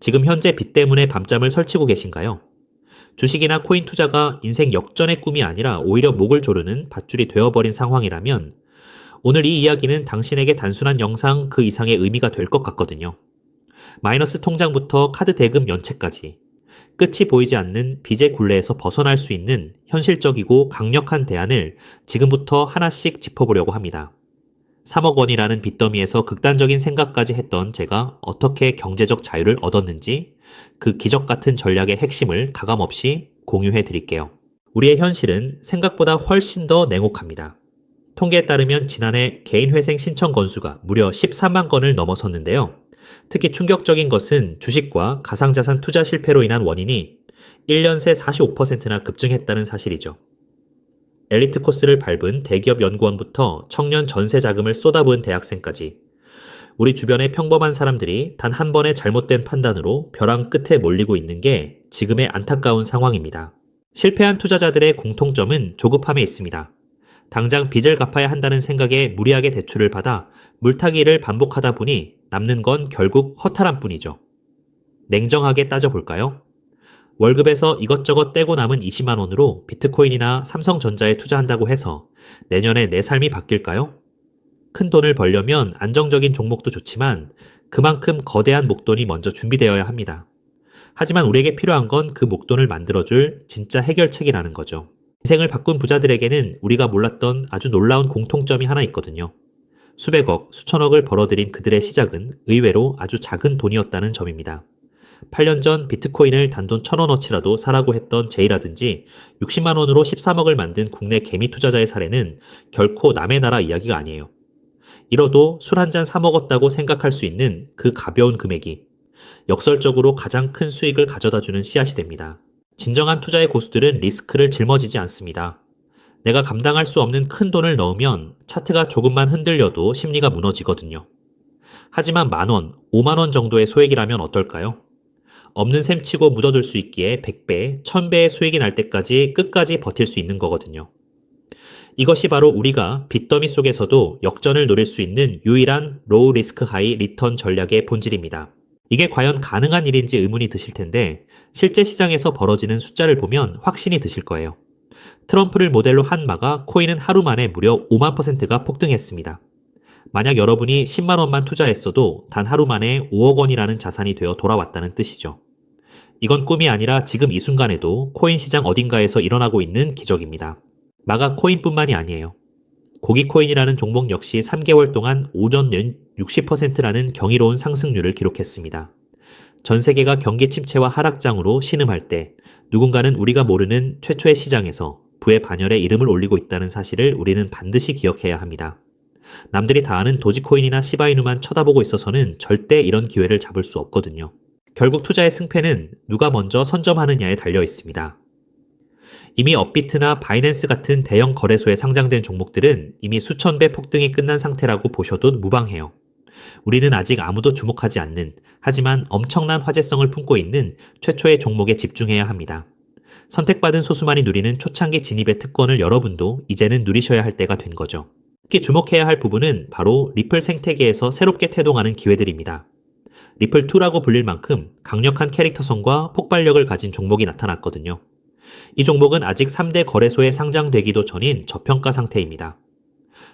지금 현재 빚 때문에 밤잠을 설치고 계신가요? 주식이나 코인 투자가 인생 역전의 꿈이 아니라 오히려 목을 조르는 밧줄이 되어버린 상황이라면 오늘 이 이야기는 당신에게 단순한 영상 그 이상의 의미가 될 것 같거든요. 마이너스 통장부터 카드 대금 연체까지 끝이 보이지 않는 빚의 굴레에서 벗어날 수 있는 현실적이고 강력한 대안을 지금부터 하나씩 짚어보려고 합니다. 3억 원이라는 빚더미에서 극단적인 생각까지 했던 제가 어떻게 경제적 자유를 얻었는지 그 기적 같은 전략의 핵심을 가감없이 공유해 드릴게요. 우리의 현실은 생각보다 훨씬 더 냉혹합니다. 통계에 따르면 지난해 개인회생 신청 건수가 무려 14만 건을 넘어섰는데요. 특히 충격적인 것은 주식과 가상자산 투자 실패로 인한 원인이 1년 새 45%나 급증했다는 사실이죠. 엘리트 코스를 밟은 대기업 연구원부터 청년 전세 자금을 쏟아부은 대학생까지 우리 주변의 평범한 사람들이 단 한 번의 잘못된 판단으로 벼랑 끝에 몰리고 있는 게 지금의 안타까운 상황입니다. 실패한 투자자들의 공통점은 조급함에 있습니다. 당장 빚을 갚아야 한다는 생각에 무리하게 대출을 받아 물타기를 반복하다 보니 남는 건 결국 허탈한 뿐이죠. 냉정하게 따져볼까요? 월급에서 이것저것 떼고 남은 20만 원으로 비트코인이나 삼성전자에 투자한다고 해서 내년에 내 삶이 바뀔까요? 큰 돈을 벌려면 안정적인 종목도 좋지만 그만큼 거대한 목돈이 먼저 준비되어야 합니다. 하지만 우리에게 필요한 건 그 목돈을 만들어줄 진짜 해결책이라는 거죠. 인생을 바꾼 부자들에게는 우리가 몰랐던 아주 놀라운 공통점이 하나 있거든요. 수백억, 수천억을 벌어들인 그들의 시작은 의외로 아주 작은 돈이었다는 점입니다. 8년 전 비트코인을 단돈 1,000원어치라도 사라고 했던 제이라든지 60만 원으로 13억을 만든 국내 개미 투자자의 사례는 결코 남의 나라 이야기가 아니에요. 이뤄도 술 한 잔 사 먹었다고 생각할 수 있는 그 가벼운 금액이 역설적으로 가장 큰 수익을 가져다주는 씨앗이 됩니다. 진정한 투자의 고수들은 리스크를 짊어지지 않습니다. 내가 감당할 수 없는 큰 돈을 넣으면 차트가 조금만 흔들려도 심리가 무너지거든요. 하지만 10,000원, 5만 원 정도의 소액이라면 어떨까요? 없는 셈 치고 묻어둘 수 있기에 100배, 1000배의 수익이 날 때까지 끝까지 버틸 수 있는 거거든요. 이것이 바로 우리가 빚더미 속에서도 역전을 노릴 수 있는 유일한 로우 리스크 하이 리턴 전략의 본질입니다. 이게 과연 가능한 일인지 의문이 드실 텐데 실제 시장에서 벌어지는 숫자를 보면 확신이 드실 거예요. 트럼프를 모델로 한 마가 코인은 하루 만에 무려 5만%가 폭등했습니다. 만약 여러분이 10만 원만 투자했어도 단 하루 만에 5억 원이라는 자산이 되어 돌아왔다는 뜻이죠. 이건 꿈이 아니라 지금 이 순간에도 코인 시장 어딘가에서 일어나고 있는 기적입니다. 마가 코인뿐만이 아니에요. 고기 코인이라는 종목 역시 3개월 동안 오전 60%라는 경이로운 상승률을 기록했습니다. 전 세계가 경기 침체와 하락장으로 신음할 때 누군가는 우리가 모르는 최초의 시장에서 부의 반열에 이름을 올리고 있다는 사실을 우리는 반드시 기억해야 합니다. 남들이 다 아는 도지코인이나 시바이누만 쳐다보고 있어서는 절대 이런 기회를 잡을 수 없거든요. 결국 투자의 승패는 누가 먼저 선점하느냐에 달려 있습니다. 이미 업비트나 바이낸스 같은 대형 거래소에 상장된 종목들은 이미 수천 배 폭등이 끝난 상태라고 보셔도 무방해요. 우리는 아직 아무도 주목하지 않는, 하지만 엄청난 화제성을 품고 있는 최초의 종목에 집중해야 합니다. 선택받은 소수만이 누리는 초창기 진입의 특권을 여러분도 이제는 누리셔야 할 때가 된 거죠. 특히 주목해야 할 부분은 바로 리플 생태계에서 새롭게 태동하는 기회들입니다. 리플2라고 불릴 만큼 강력한 캐릭터성과 폭발력을 가진 종목이 나타났거든요. 이 종목은 아직 3대 거래소에 상장되기도 전인 저평가 상태입니다.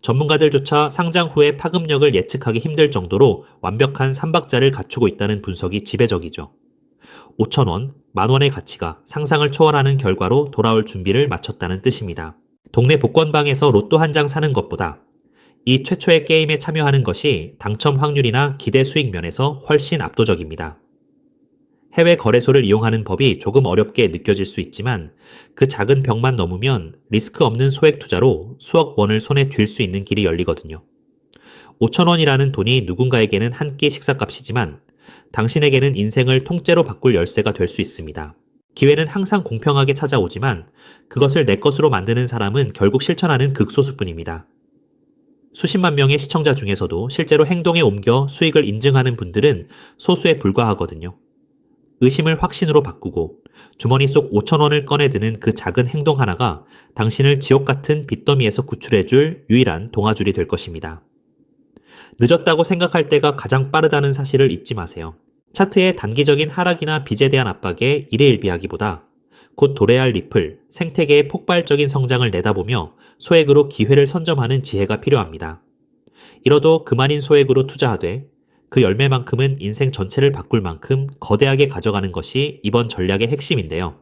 전문가들조차 상장 후의 파급력을 예측하기 힘들 정도로 완벽한 삼박자를 갖추고 있다는 분석이 지배적이죠. 5,000원, 만원의 가치가 상상을 초월하는 결과로 돌아올 준비를 마쳤다는 뜻입니다. 동네 복권방에서 로또 한 장 사는 것보다 이 최초의 게임에 참여하는 것이 당첨 확률이나 기대 수익 면에서 훨씬 압도적입니다. 해외 거래소를 이용하는 법이 조금 어렵게 느껴질 수 있지만 그 작은 벽만 넘으면 리스크 없는 소액 투자로 수억 원을 손에 쥘 수 있는 길이 열리거든요. 5,000원이라는 돈이 누군가에게는 한 끼 식사값이지만 당신에게는 인생을 통째로 바꿀 열쇠가 될 수 있습니다. 기회는 항상 공평하게 찾아오지만 그것을 내 것으로 만드는 사람은 결국 실천하는 극소수뿐입니다. 수십만 명의 시청자 중에서도 실제로 행동에 옮겨 수익을 인증하는 분들은 소수에 불과하거든요. 의심을 확신으로 바꾸고 주머니 속 5,000원을 꺼내드는 그 작은 행동 하나가 당신을 지옥 같은 빚더미에서 구출해줄 유일한 동아줄이 될 것입니다. 늦었다고 생각할 때가 가장 빠르다는 사실을 잊지 마세요. 차트의 단기적인 하락이나 빚에 대한 압박에 일희일비하기보다 곧 도래할 리플, 생태계의 폭발적인 성장을 내다보며 소액으로 기회를 선점하는 지혜가 필요합니다. 이뤄도 그만인 소액으로 투자하되 그 열매만큼은 인생 전체를 바꿀 만큼 거대하게 가져가는 것이 이번 전략의 핵심인데요.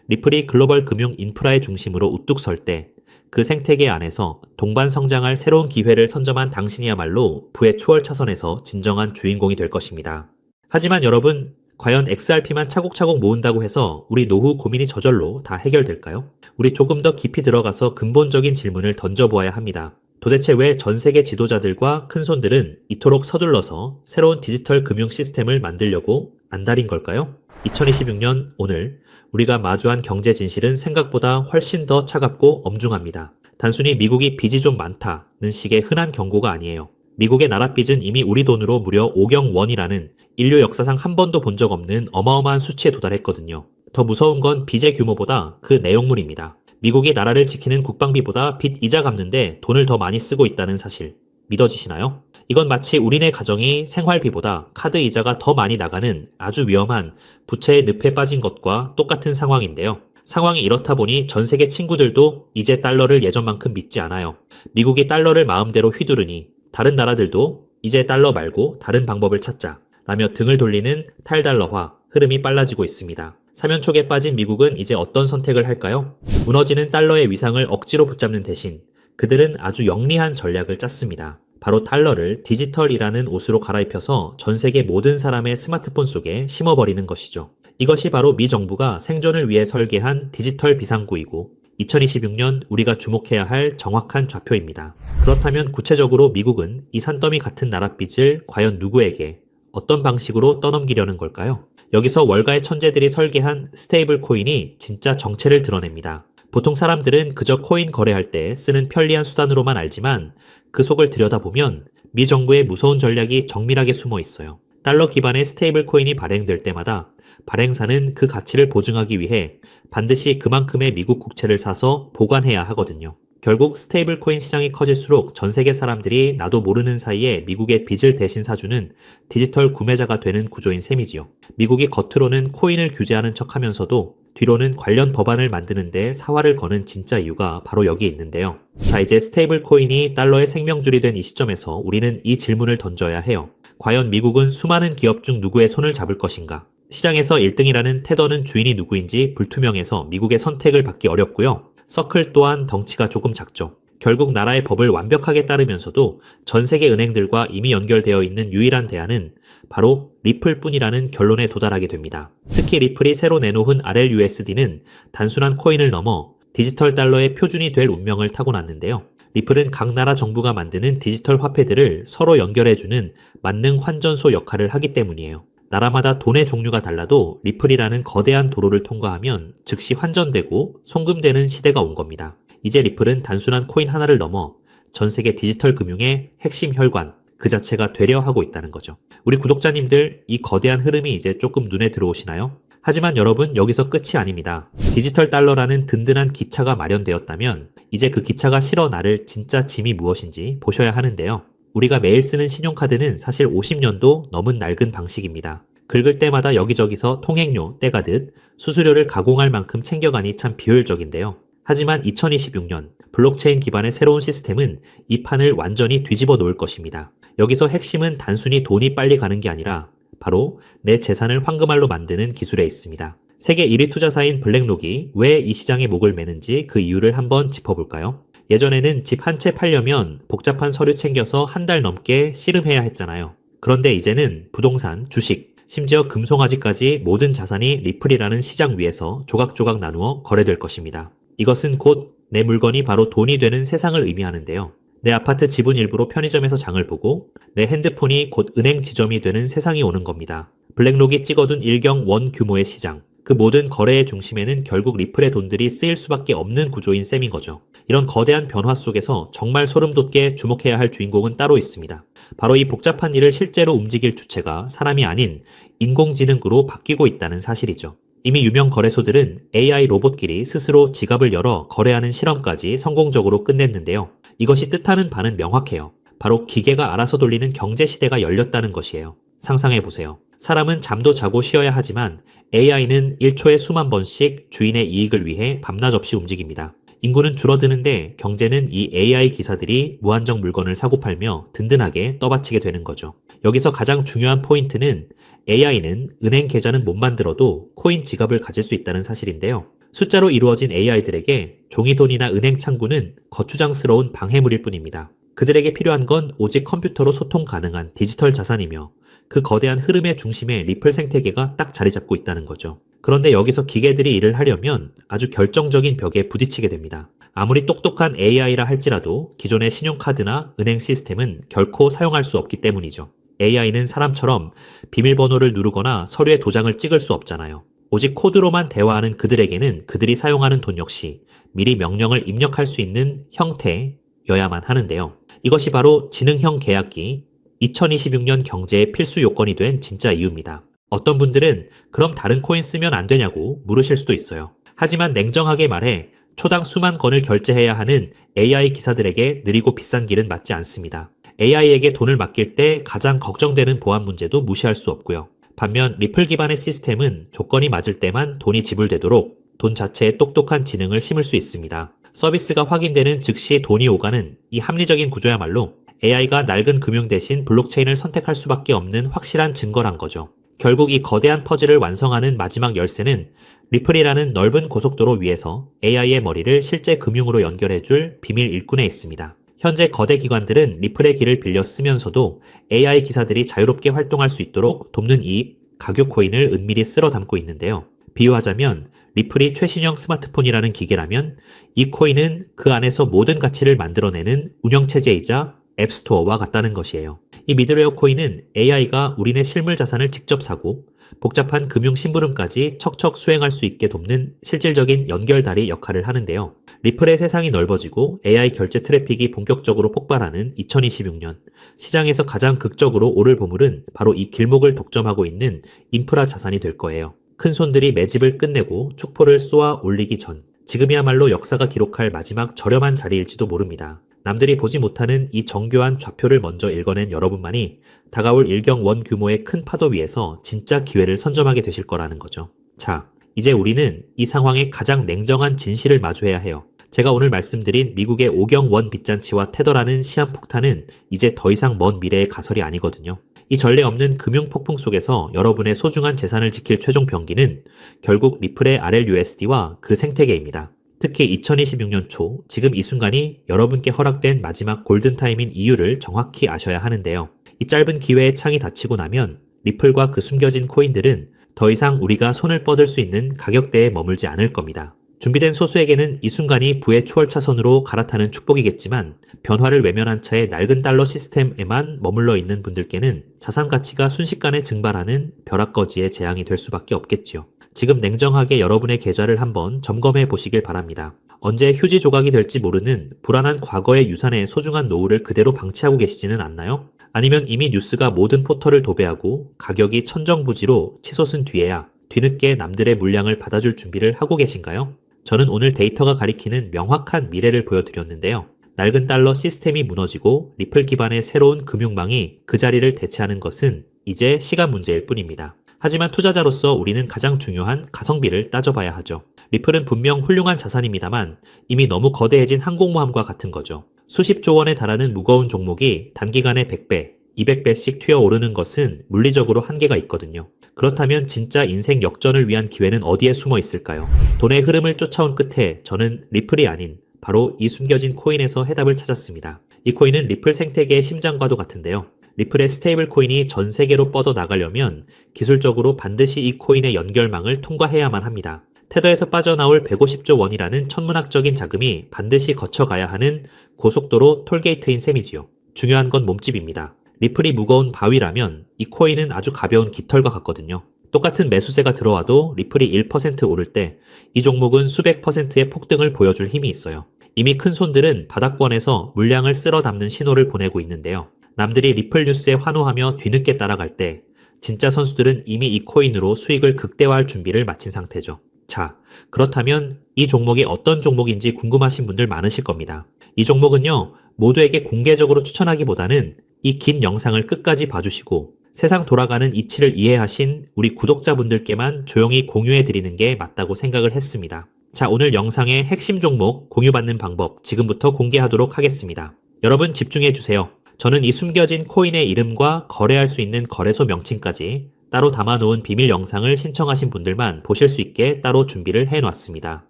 리플이 글로벌 금융 인프라의 중심으로 우뚝 설 때 그 생태계 안에서 동반 성장할 새로운 기회를 선점한 당신이야말로 부의 추월 차선에서 진정한 주인공이 될 것입니다. 하지만 여러분, 과연 XRP만 차곡차곡 모은다고 해서 우리 노후 고민이 저절로 다 해결될까요? 우리 조금 더 깊이 들어가서 근본적인 질문을 던져보아야 합니다. 도대체 왜 전 세계 지도자들과 큰손들은 이토록 서둘러서 새로운 디지털 금융 시스템을 만들려고 안달인 걸까요? 2026년 오늘 우리가 마주한 경제 진실은 생각보다 훨씬 더 차갑고 엄중합니다. 단순히 미국이 빚이 좀 많다는 식의 흔한 경고가 아니에요. 미국의 나라 빚은 이미 우리 돈으로 무려 5경 원이라는 인류 역사상 한 번도 본 적 없는 어마어마한 수치에 도달했거든요. 더 무서운 건 빚의 규모보다 그 내용물입니다. 미국이 나라를 지키는 국방비보다 빚 이자 갚는데 돈을 더 많이 쓰고 있다는 사실. 믿어지시나요? 이건 마치 우리네 가정이 생활비보다 카드 이자가 더 많이 나가는 아주 위험한 부채의 늪에 빠진 것과 똑같은 상황인데요. 상황이 이렇다 보니 전 세계 친구들도 이제 달러를 예전만큼 믿지 않아요. 미국이 달러를 마음대로 휘두르니 다른 나라들도 이제 달러 말고 다른 방법을 찾자 라며 등을 돌리는 탈달러화 흐름이 빨라지고 있습니다. 사면촉에 빠진 미국은 이제 어떤 선택을 할까요? 무너지는 달러의 위상을 억지로 붙잡는 대신 그들은 아주 영리한 전략을 짰습니다. 바로 달러를 디지털이라는 옷으로 갈아입혀서 전 세계 모든 사람의 스마트폰 속에 심어버리는 것이죠. 이것이 바로 미 정부가 생존을 위해 설계한 디지털 비상구이고 2026년 우리가 주목해야 할 정확한 좌표입니다. 그렇다면 구체적으로 미국은 이 산더미 같은 나랏빚을 과연 누구에게 어떤 방식으로 떠넘기려는 걸까요? 여기서 월가의 천재들이 설계한 스테이블 코인이 진짜 정체를 드러냅니다. 보통 사람들은 그저 코인 거래할 때 쓰는 편리한 수단으로만 알지만 그 속을 들여다보면 미 정부의 무서운 전략이 정밀하게 숨어 있어요. 달러 기반의 스테이블 코인이 발행될 때마다 발행사는 그 가치를 보증하기 위해 반드시 그만큼의 미국 국채를 사서 보관해야 하거든요. 결국 스테이블 코인 시장이 커질수록 전 세계 사람들이 나도 모르는 사이에 미국의 빚을 대신 사주는 디지털 구매자가 되는 구조인 셈이지요. 미국이 겉으로는 코인을 규제하는 척하면서도 뒤로는 관련 법안을 만드는데 사활을 거는 진짜 이유가 바로 여기 있는데요. 자, 이제 스테이블 코인이 달러의 생명줄이 된 이 시점에서 우리는 이 질문을 던져야 해요. 과연 미국은 수많은 기업 중 누구의 손을 잡을 것인가? 시장에서 1등이라는 테더는 주인이 누구인지 불투명해서 미국의 선택을 받기 어렵고요. 서클 또한 덩치가 조금 작죠. 결국 나라의 법을 완벽하게 따르면서도 전 세계 은행들과 이미 연결되어 있는 유일한 대안은 바로 리플뿐이라는 결론에 도달하게 됩니다. 특히 리플이 새로 내놓은 RLUSD는 단순한 코인을 넘어 디지털 달러의 표준이 될 운명을 타고났는데요. 리플은 각 나라 정부가 만드는 디지털 화폐들을 서로 연결해주는 만능 환전소 역할을 하기 때문이에요. 나라마다 돈의 종류가 달라도 리플이라는 거대한 도로를 통과하면 즉시 환전되고 송금되는 시대가 온 겁니다. 이제 리플은 단순한 코인 하나를 넘어 전 세계 디지털 금융의 핵심 혈관 그 자체가 되려 하고 있다는 거죠. 우리 구독자님들, 이 거대한 흐름이 이제 조금 눈에 들어오시나요? 하지만 여러분, 여기서 끝이 아닙니다. 디지털 달러라는 든든한 기차가 마련되었다면 이제 그 기차가 실어 나를 진짜 짐이 무엇인지 보셔야 하는데요. 우리가 매일 쓰는 신용카드는 사실 50년도 넘은 낡은 방식입니다. 긁을 때마다 여기저기서 통행료 떼가듯 수수료를 가공할 만큼 챙겨가니 참 비효율적인데요. 하지만 2026년 블록체인 기반의 새로운 시스템은 이 판을 완전히 뒤집어 놓을 것입니다. 여기서 핵심은 단순히 돈이 빨리 가는 게 아니라 바로 내 재산을 황금알로 만드는 기술에 있습니다. 세계 1위 투자사인 블랙록이 왜 이 시장에 목을 매는지 그 이유를 한번 짚어볼까요? 예전에는 집 한 채 팔려면 복잡한 서류 챙겨서 한 달 넘게 씨름해야 했잖아요. 그런데 이제는 부동산, 주식, 심지어 금송아지까지 모든 자산이 리플이라는 시장 위에서 조각조각 나누어 거래될 것입니다. 이것은 곧 내 물건이 바로 돈이 되는 세상을 의미하는데요. 내 아파트 지분 일부로 편의점에서 장을 보고 내 핸드폰이 곧 은행 지점이 되는 세상이 오는 겁니다. 블랙록이 찍어둔 일경 원 규모의 시장. 그 모든 거래의 중심에는 결국 리플의 돈들이 쓰일 수밖에 없는 구조인 셈인 거죠. 이런 거대한 변화 속에서 정말 소름 돋게 주목해야 할 주인공은 따로 있습니다. 바로 이 복잡한 일을 실제로 움직일 주체가 사람이 아닌 인공지능으로 바뀌고 있다는 사실이죠. 이미 유명 거래소들은 AI 로봇끼리 스스로 지갑을 열어 거래하는 실험까지 성공적으로 끝냈는데요. 이것이 뜻하는 바는 명확해요. 바로 기계가 알아서 돌리는 경제 시대가 열렸다는 것이에요. 상상해보세요. 사람은 잠도 자고 쉬어야 하지만 AI는 1초에 수만 번씩 주인의 이익을 위해 밤낮 없이 움직입니다. 인구는 줄어드는데 경제는 이 AI 기사들이 무한정 물건을 사고 팔며 든든하게 떠받치게 되는 거죠. 여기서 가장 중요한 포인트는 AI는 은행 계좌는 못 만들어도 코인 지갑을 가질 수 있다는 사실인데요. 숫자로 이루어진 AI들에게 종이돈이나 은행 창구는 거추장스러운 방해물일 뿐입니다. 그들에게 필요한 건 오직 컴퓨터로 소통 가능한 디지털 자산이며 그 거대한 흐름의 중심에 리플 생태계가 딱 자리 잡고 있다는 거죠. 그런데 여기서 기계들이 일을 하려면 아주 결정적인 벽에 부딪히게 됩니다. 아무리 똑똑한 AI라 할지라도 기존의 신용카드나 은행 시스템은 결코 사용할 수 없기 때문이죠. AI는 사람처럼 비밀번호를 누르거나 서류에 도장을 찍을 수 없잖아요. 오직 코드로만 대화하는 그들에게는 그들이 사용하는 돈 역시 미리 명령을 입력할 수 있는 형태여야만 하는데요. 이것이 바로 지능형 계약기, 2026년 경제의 필수 요건이 된 진짜 이유입니다. 어떤 분들은 그럼 다른 코인 쓰면 안 되냐고 물으실 수도 있어요. 하지만 냉정하게 말해 초당 수만 건을 결제해야 하는 AI 기사들에게 느리고 비싼 길은 맞지 않습니다. AI에게 돈을 맡길 때 가장 걱정되는 보안 문제도 무시할 수 없고요. 반면 리플 기반의 시스템은 조건이 맞을 때만 돈이 지불되도록 돈 자체에 똑똑한 지능을 심을 수 있습니다. 서비스가 확인되는 즉시 돈이 오가는 이 합리적인 구조야말로 AI가 낡은 금융 대신 블록체인을 선택할 수밖에 없는 확실한 증거란 거죠. 결국 이 거대한 퍼즐을 완성하는 마지막 열쇠는 리플이라는 넓은 고속도로 위에서 AI의 머리를 실제 금융으로 연결해줄 비밀 일꾼에 있습니다. 현재 거대 기관들은 리플의 길을 빌려 쓰면서도 AI 기사들이 자유롭게 활동할 수 있도록 돕는 이 가교 코인을 은밀히 쓸어 담고 있는데요. 비유하자면 리플이 최신형 스마트폰이라는 기계라면 이 코인은 그 안에서 모든 가치를 만들어내는 운영체제이자 앱스토어와 같다는 것이에요. 이 미드웨어 코인은 AI가 우리네 실물 자산을 직접 사고 복잡한 금융 심부름까지 척척 수행할 수 있게 돕는 실질적인 연결다리 역할을 하는데요. 리플의 세상이 넓어지고 AI 결제 트래픽이 본격적으로 폭발하는 2026년, 시장에서 가장 극적으로 오를 보물은 바로 이 길목을 독점하고 있는 인프라 자산이 될 거예요. 큰손들이 매집을 끝내고 축포를 쏘아 올리기 전, 지금이야말로 역사가 기록할 마지막 저렴한 자리일지도 모릅니다. 남들이 보지 못하는 이 정교한 좌표를 먼저 읽어낸 여러분만이 다가올 일경원 규모의 큰 파도 위에서 진짜 기회를 선점하게 되실 거라는 거죠. 자, 이제 우리는 이 상황의 가장 냉정한 진실을 마주해야 해요. 제가 오늘 말씀드린 미국의 오경원 빚잔치와 테더라는 시한폭탄은 이제 더 이상 먼 미래의 가설이 아니거든요. 이 전례 없는 금융 폭풍 속에서 여러분의 소중한 재산을 지킬 최종 병기는 결국 리플의 RLUSD와 그 생태계입니다. 특히 2026년 초, 지금 이 순간이 여러분께 허락된 마지막 골든타임인 이유를 정확히 아셔야 하는데요. 이 짧은 기회의 창이 닫히고 나면 리플과 그 숨겨진 코인들은 더 이상 우리가 손을 뻗을 수 있는 가격대에 머물지 않을 겁니다. 준비된 소수에게는 이 순간이 부의 추월차선으로 갈아타는 축복이겠지만 변화를 외면한 채 낡은 달러 시스템에만 머물러 있는 분들께는 자산 가치가 순식간에 증발하는 벼락거지의 재앙이 될 수밖에 없겠지요. 지금 냉정하게 여러분의 계좌를 한번 점검해 보시길 바랍니다. 언제 휴지 조각이 될지 모르는 불안한 과거의 유산의 소중한 노후를 그대로 방치하고 계시지는 않나요? 아니면 이미 뉴스가 모든 포털을 도배하고 가격이 천정부지로 치솟은 뒤에야 뒤늦게 남들의 물량을 받아줄 준비를 하고 계신가요? 저는 오늘 데이터가 가리키는 명확한 미래를 보여드렸는데요. 낡은 달러 시스템이 무너지고 리플 기반의 새로운 금융망이 그 자리를 대체하는 것은 이제 시간 문제일 뿐입니다. 하지만 투자자로서 우리는 가장 중요한 가성비를 따져봐야 하죠. 리플은 분명 훌륭한 자산입니다만 이미 너무 거대해진 항공모함과 같은 거죠. 수십조 원에 달하는 무거운 종목이 단기간에 100배, 200배씩 튀어오르는 것은 물리적으로 한계가 있거든요. 그렇다면 진짜 인생 역전을 위한 기회는 어디에 숨어 있을까요? 돈의 흐름을 쫓아온 끝에 저는 리플이 아닌 바로 이 숨겨진 코인에서 해답을 찾았습니다. 이 코인은 리플 생태계의 심장과도 같은데요. 리플의 스테이블 코인이 전 세계로 뻗어 나가려면 기술적으로 반드시 이 코인의 연결망을 통과해야만 합니다. 테더에서 빠져나올 150조 원이라는 천문학적인 자금이 반드시 거쳐가야 하는 고속도로 톨게이트인 셈이지요. 중요한 건 몸집입니다. 리플이 무거운 바위라면 이 코인은 아주 가벼운 깃털과 같거든요. 똑같은 매수세가 들어와도 리플이 1% 오를 때 이 종목은 수백 %의 폭등을 보여줄 힘이 있어요. 이미 큰 손들은 바닥권에서 물량을 쓸어 담는 신호를 보내고 있는데요. 남들이 리플 뉴스에 환호하며 뒤늦게 따라갈 때 진짜 선수들은 이미 이 코인으로 수익을 극대화할 준비를 마친 상태죠. 자, 그렇다면 이 종목이 어떤 종목인지 궁금하신 분들 많으실 겁니다. 이 종목은요, 모두에게 공개적으로 추천하기보다는 이 긴 영상을 끝까지 봐주시고 세상 돌아가는 이치를 이해하신 우리 구독자분들께만 조용히 공유해 드리는 게 맞다고 생각을 했습니다. 자, 오늘 영상의 핵심 종목 공유받는 방법 지금부터 공개하도록 하겠습니다. 여러분 집중해 주세요. 저는 이 숨겨진 코인의 이름과 거래할 수 있는 거래소 명칭까지 따로 담아놓은 비밀 영상을 신청하신 분들만 보실 수 있게 따로 준비를 해놨습니다.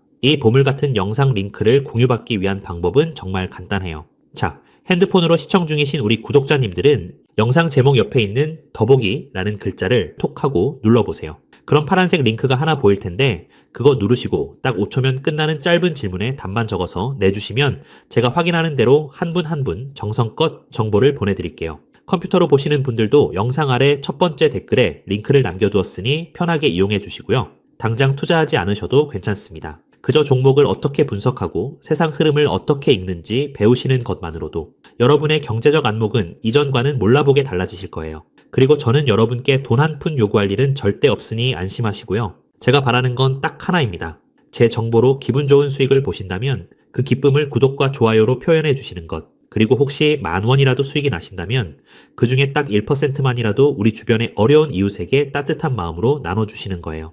이 보물 같은 영상 링크를 공유받기 위한 방법은 정말 간단해요. 자, 핸드폰으로 시청 중이신 우리 구독자님들은 영상 제목 옆에 있는 더보기라는 글자를 톡 하고 눌러보세요. 그럼 파란색 링크가 하나 보일 텐데 그거 누르시고 딱 5초면 끝나는 짧은 질문에 답만 적어서 내주시면 제가 확인하는 대로 한 분 한 분 정성껏 정보를 보내드릴게요. 컴퓨터로 보시는 분들도 영상 아래 첫 번째 댓글에 링크를 남겨두었으니 편하게 이용해 주시고요. 당장 투자하지 않으셔도 괜찮습니다. 그저 종목을 어떻게 분석하고 세상 흐름을 어떻게 읽는지 배우시는 것만으로도 여러분의 경제적 안목은 이전과는 몰라보게 달라지실 거예요. 그리고 저는 여러분께 돈 한 푼 요구할 일은 절대 없으니 안심하시고요. 제가 바라는 건 딱 하나입니다. 제 정보로 기분 좋은 수익을 보신다면 그 기쁨을 구독과 좋아요로 표현해 주시는 것. 그리고 혹시 10,000원이라도 수익이 나신다면 그 중에 딱 1%만이라도 우리 주변의 어려운 이웃에게 따뜻한 마음으로 나눠주시는 거예요.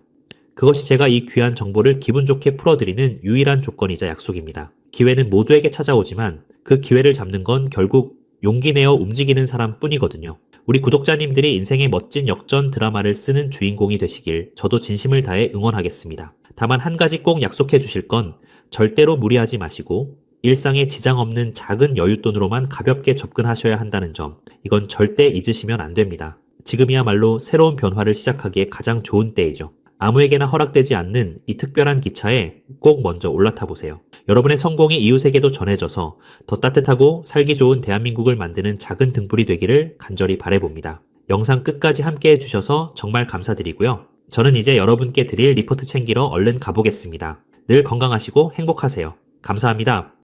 그것이 제가 이 귀한 정보를 기분 좋게 풀어드리는 유일한 조건이자 약속입니다. 기회는 모두에게 찾아오지만 그 기회를 잡는 건 결국 용기 내어 움직이는 사람 뿐이거든요. 우리 구독자님들이 인생의 멋진 역전 드라마를 쓰는 주인공이 되시길 저도 진심을 다해 응원하겠습니다. 다만 한 가지 꼭 약속해 주실 건 절대로 무리하지 마시고 일상에 지장 없는 작은 여윳돈으로만 가볍게 접근하셔야 한다는 점, 이건 절대 잊으시면 안 됩니다. 지금이야말로 새로운 변화를 시작하기에 가장 좋은 때이죠. 아무에게나 허락되지 않는 이 특별한 기차에 꼭 먼저 올라타 보세요. 여러분의 성공이 이웃에게도 전해져서 더 따뜻하고 살기 좋은 대한민국을 만드는 작은 등불이 되기를 간절히 바라봅니다. 영상 끝까지 함께 해주셔서 정말 감사드리고요. 저는 이제 여러분께 드릴 리포트 챙기러 얼른 가보겠습니다. 늘 건강하시고 행복하세요. 감사합니다.